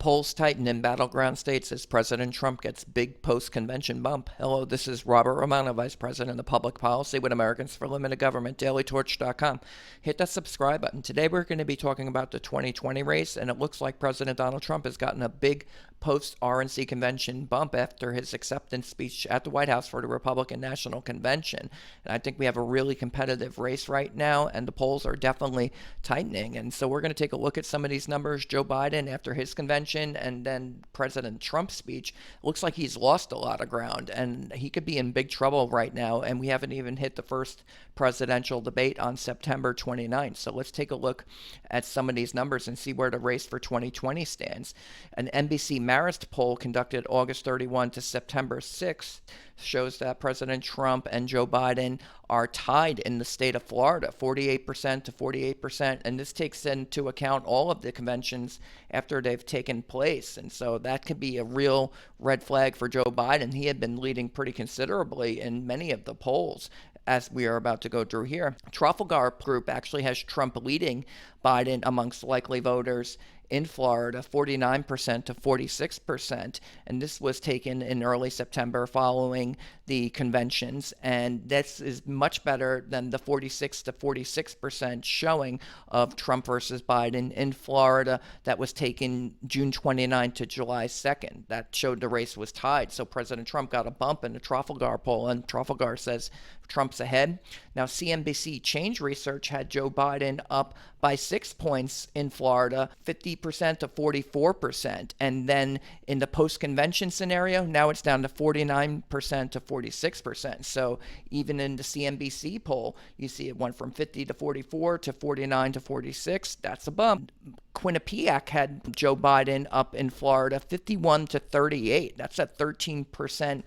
Polls tighten in battleground states as President Trump gets big post-convention bump. Hello, this is Robert Romano, Vice President of Public Policy with Americans for Limited Government, dailytorch.com. Hit that subscribe button. Today we're going to be talking about the 2020 race, and it looks like President Donald Trump has gotten a big post-RNC convention bump after his acceptance speech at the White House for the Republican National Convention. And I think we have a really competitive race right now, and the polls are definitely tightening. And so we're going to take a look at some of these numbers. Joe Biden, after his convention, and then President Trump's speech, looks like he's lost a lot of ground, and he could be in big trouble right now. And we haven't even hit the first presidential debate on September 29th. So let's take a look at some of these numbers and see where the race for 2020 stands. An NBC-Marist poll conducted August 31 to September 6th shows that President Trump and Joe Biden are tied in the state of Florida, 48% to 48%, and this takes into account all of the conventions after they've taken place. And so that could be a real red flag for Joe Biden. He had been leading pretty considerably in many of the polls, as we are about to go through here. Trafalgar Group actually has Trump leading Biden amongst likely voters in Florida, 49% to 46%, and this was taken in early September following the conventions, and this is much better than the 46 to 46% showing of Trump versus Biden in Florida that was taken June 29 to July 2nd. That showed the race was tied, so President Trump got a bump in the Trafalgar poll, and Trafalgar says Trump's ahead. Now, CNBC-Change Research had Joe Biden up by 6 points in Florida, 50% to 44%. And then in the post-convention scenario, now it's down to 49% to 46%. So even in the CNBC poll, you see it went from 50 to 44 to 49 to 46. That's a bump. Quinnipiac had Joe Biden up in Florida, 51 to 38. That's a 13%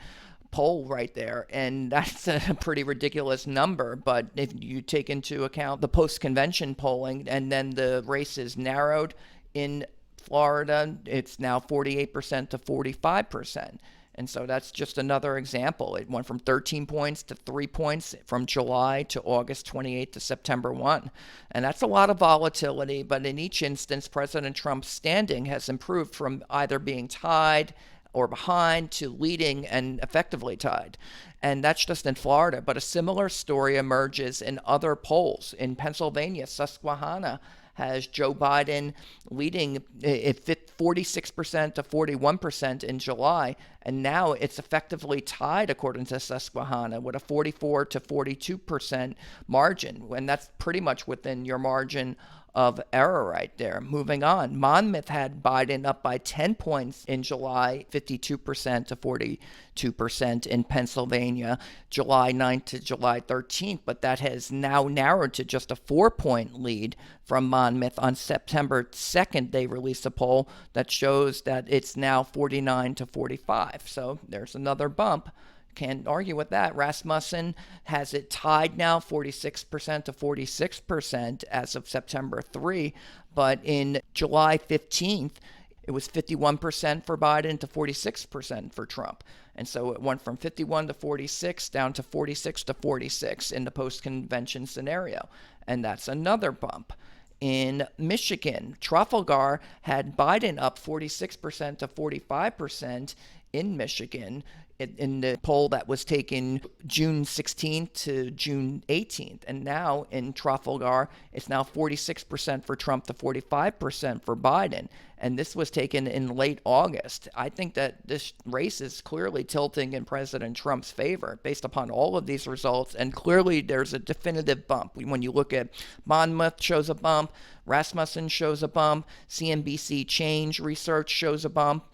poll right there, and that's a pretty ridiculous number. But if you take into account the post-convention polling, and then the race is narrowed in Florida, it's now 48% to 45%. And so that's just another example. It went from 13 points to 3 points from July to August 28 to September 1. And that's a lot of volatility, but in each instance, President Trump's standing has improved from either being tied or behind to leading and effectively tied. And that's just in Florida. But a similar story emerges in other polls. In Pennsylvania, Susquehanna has Joe Biden leading 46% to 41% in July, and now it's effectively tied according to Susquehanna with a 44 to 42% margin, and that's pretty much within your margin of error right there. Moving on, Monmouth had Biden up by 10 points in July, 52% to 42% in Pennsylvania, July 9th to July 13th, but that has now narrowed to just a 4-point lead from Monmouth. On September 2nd, they released a poll that shows that it's now 49 to 45. So there's another bump. Can't argue with that. Rasmussen has it tied now, 46% to 46% as of September 3. But in July 15th, it was 51% for Biden to 46% for Trump. And so it went from 51 to 46 down to 46 to 46 in the post-convention scenario. And that's another bump. In Michigan, Trafalgar had Biden up 46% to 45% in Michigan in the poll that was taken June 16th to June 18th. And now in Trafalgar, it's now 46% for Trump to 45% for Biden. And this was taken in late August. I think that this race is clearly tilting in President Trump's favor based upon all of these results. And clearly there's a definitive bump. When you look at Monmouth shows a bump, Rasmussen shows a bump, CNBC-Change Research shows a bump,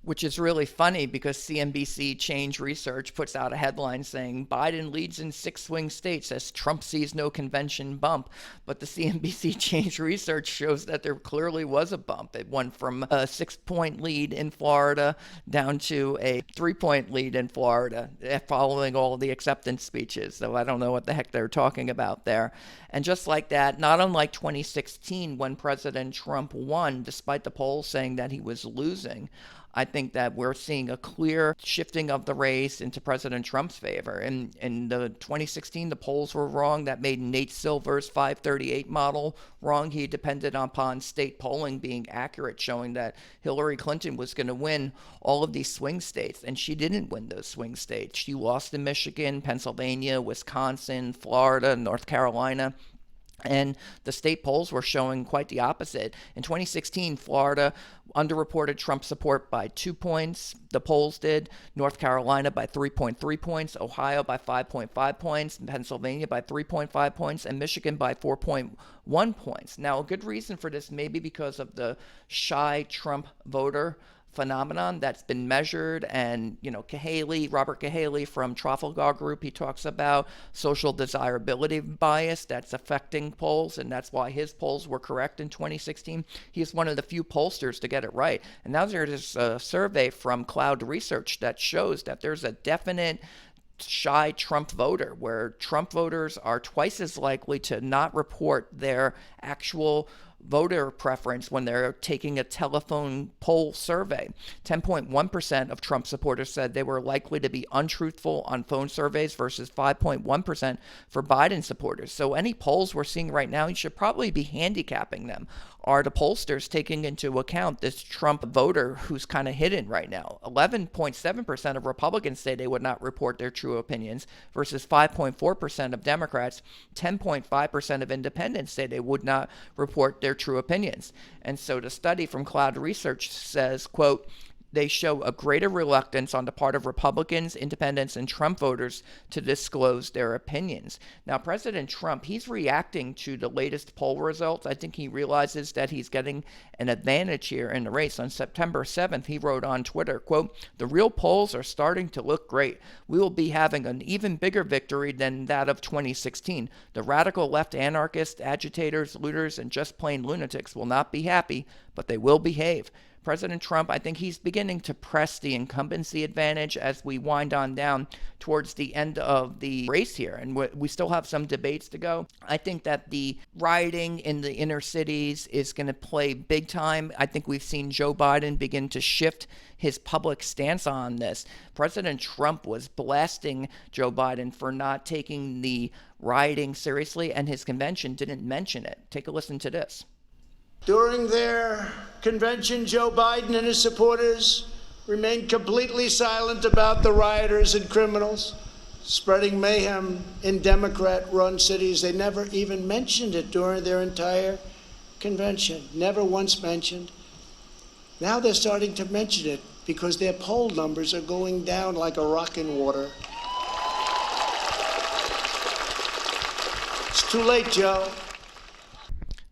which is really funny because CNBC-Change Research puts out a headline saying Biden leads in 6 swing states as Trump sees no convention bump. But the CNBC-Change Research shows that there clearly was a bump. It went from a 6-point lead in Florida down to a 3-point lead in Florida following all of the acceptance speeches. So I don't know what the heck they're talking about there. And just like that, not unlike 2016 when President Trump won, despite the polls saying that he was losing, I think that we're seeing a clear shifting of the race into President Trump's favor. And in the 2016, the polls were wrong. That made Nate Silver's 538 model wrong. He depended upon state polling being accurate, showing that Hillary Clinton was going to win all of these swing states, and she didn't win those swing states. She lost in Michigan, Pennsylvania, Wisconsin, Florida, North Carolina. And the state polls were showing quite the opposite. In 2016, Florida underreported Trump support by 2 points. The polls did. North Carolina by 3.3 points. Ohio by 5.5 points. Pennsylvania by 3.5 points. And Michigan by 4.1 points. Now, a good reason for this may be because of the shy Trump voter phenomenon that's been measured. And, Robert Cahaley from Trafalgar Group, he talks about social desirability bias that's affecting polls, and that's why his polls were correct in 2016. He's one of the few pollsters to get it right. And now there's a survey from Cloud Research that shows that there's a definite shy Trump voter, where Trump voters are twice as likely to not report their actual voter preference when they're taking a telephone poll survey. 10.1% of Trump supporters said they were likely to be untruthful on phone surveys versus 5.1% for Biden supporters. So any polls we're seeing right now, you should probably be handicapping them. Are the pollsters taking into account this Trump voter who's kind of hidden right now? 11.7% of Republicans say they would not report their true opinions versus 5.4% of Democrats. 10.5% of independents say they would not report their true opinions. And so the study from Cloud Research says, quote, they show a greater reluctance on the part of Republicans, independents, and Trump voters to disclose their opinions. Now, President Trump, he's reacting to the latest poll results. I think he realizes that he's getting an advantage here in the race. On September 7th, he wrote on Twitter, quote, the real polls are starting to look great. We will be having an even bigger victory than that of 2016. The radical left anarchists, agitators, looters, and just plain lunatics will not be happy, but they will behave. President Trump, I think he's beginning to press the incumbency advantage as we wind on down towards the end of the race here. And we still have some debates to go. I think that the rioting in the inner cities is going to play big time. I think we've seen Joe Biden begin to shift his public stance on this. President Trump was blasting Joe Biden for not taking the rioting seriously, and his convention didn't mention it. Take a listen to this. During their convention, Joe Biden and his supporters remained completely silent about the rioters and criminals spreading mayhem in Democrat-run cities. They never even mentioned it during their entire convention, never once mentioned. Now they're starting to mention it because their poll numbers are going down like a rock in water. It's too late, Joe.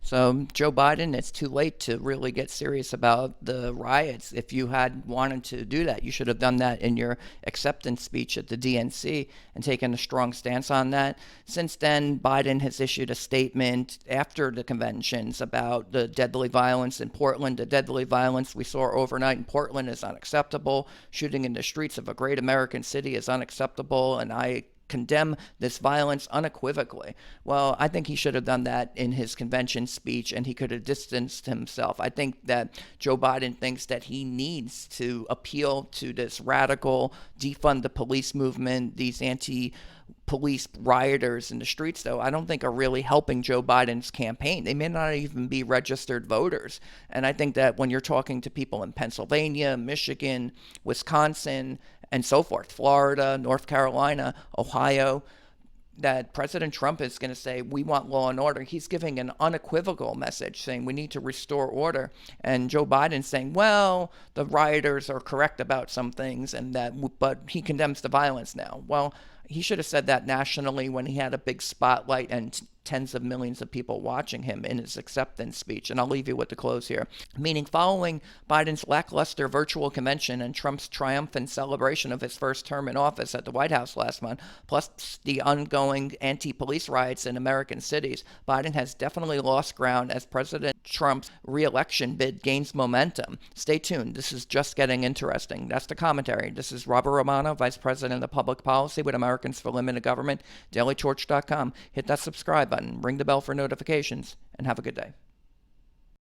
So, Joe Biden, it's too late to really get serious about the riots. If you had wanted to do that, you should have done that in your acceptance speech at the DNC and taken a strong stance on that. Since then, Biden has issued a statement after the conventions about the deadly violence in Portland. The deadly violence we saw overnight in Portland is unacceptable. Shooting in the streets of a great American city is unacceptable, and I condemn this violence unequivocally. Well, I think he should have done that in his convention speech, and he could have distanced himself. I think that Joe Biden thinks that he needs to appeal to this radical defund the police movement, these anti-police rioters in the streets, though, I don't think are really helping Joe Biden's campaign. They may not even be registered voters. And I think that when you're talking to people in Pennsylvania, Michigan, Wisconsin, and so forth, Florida, North Carolina, Ohio, that President Trump is going to say, we want law and order. He's giving an unequivocal message saying we need to restore order. And Joe Biden's saying, well, the rioters are correct about some things, but he condemns the violence now. Well, he should have said that nationally when he had a big spotlight and tens of millions of people watching him in his acceptance speech. And I'll leave you with the close here. Meaning, following Biden's lackluster virtual convention and Trump's triumphant celebration of his first term in office at the White House last month, plus the ongoing anti-police riots in American cities, Biden has definitely lost ground as President Trump's re-election bid gains momentum. Stay tuned. This is just getting interesting. That's the commentary. This is Robert Romano, Vice President of Public Policy with Americans for Limited Government, dailytorch.com. Hit that subscribe button, ring the bell for notifications, and have a good day.